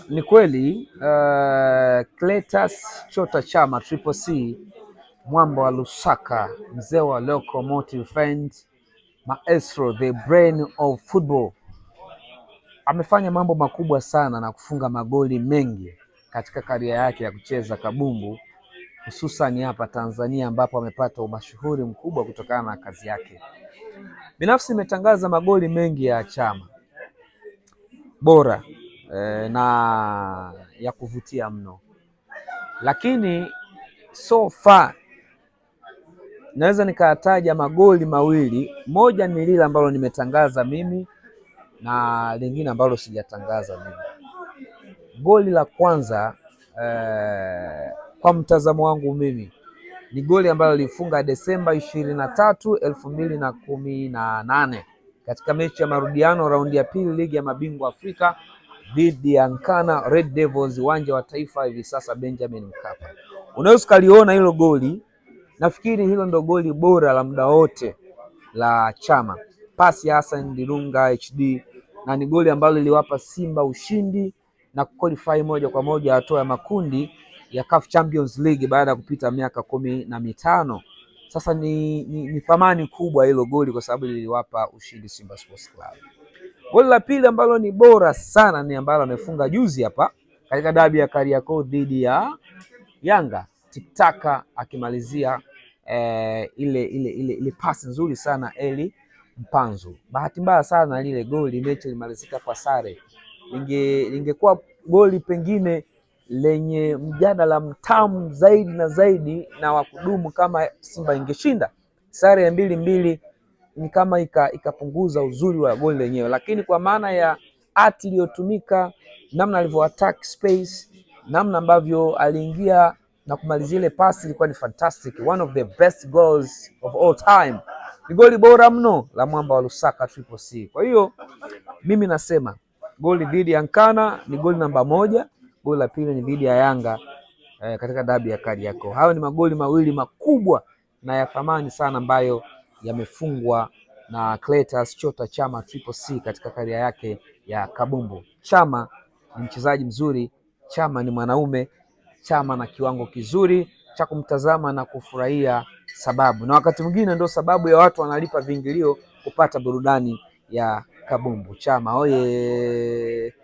Ni kweli Clatous Chota Chama Triple C, mwamba wa Lusaka, mzee wa Locomotive Fans, maestro, the brain of football, amefanya mambo makubwa sana na kufunga magoli mengi katika karia yake ya kucheza kabumbu, hususan hapa Tanzania ambapo amepata umashuhuri mkubwa kutokana na kazi yake. Binafsi imetangaza magoli mengi ya Chama bora na ya kuvutia mno, lakini so far naweza nikataja magoli mawili. Moja ni lile ambalo nimetangaza mimi na lingine ambalo sijatangaza mimi. Goli la kwanza kwa mtazamo wangu mimi ni goli ambalo lilifunga Desemba 23, 2018 katika mechi ya marudiano raundi ya pili ligi ya mabingwa Afrika dhidi ya Nkana Red Devils, uwanja wa Taifa hivi sasa Benjamin Mkapa. Unaweza kaliona hilo goli, nafikiri hilo ndo goli bora la muda wote la Chama, pasi ya Hassan Dilunga HD, na ni goli ambalo liliwapa Simba ushindi na kuqualify moja kwa moja hatua ya makundi ya CAF Champions League baada ya kupita miaka 15. Sasa ni thamani kubwa hilo goli kwa sababu liliwapa ushindi Simba Sports Club. Goli la pili ambalo ni bora sana ni ambalo amefunga juzi hapa katika dabi ya Kariakoo dhidi ya Yanga, tiktaka akimalizia ile pasi nzuri sana Eli Mpanzu. Bahati mbaya sana lile goli, mechi ilimalizika kwa sare. Lingekuwa goli pengine lenye mjadala mtamu zaidi na zaidi na wa kudumu kama Simba ingeshinda. Sare ya 2-2 ni kama ikapunguza uzuri wa goli lenyewe, lakini kwa maana ya art iliyotumika, namna alivyo attack space, namna ambavyo aliingia na kumalizia ile pasi ilikuwa ni fantastic. One of the best goals of all time. Ni goli bora mno la mwamba wa Lusaka Triple C. Kwa hiyo mimi nasema goli dhidi ya Nkana ni goli namba 1, goli la pili ni dhidi ya Yanga katika dabi ya Kariakoo. Hayo ni magoli mawili makubwa na ya thamani sana ambayo yamefungwa na Clatous Chota Chama Triple C katika karia yake ya kabumbu. Chama ni mchezaji mzuri, Chama ni mwanaume, Chama na kiwango kizuri cha kumtazama na kufurahia, sababu na wakati mwingine ndio sababu ya watu wanalipa viingilio kupata burudani ya kabumbu. Chama oye!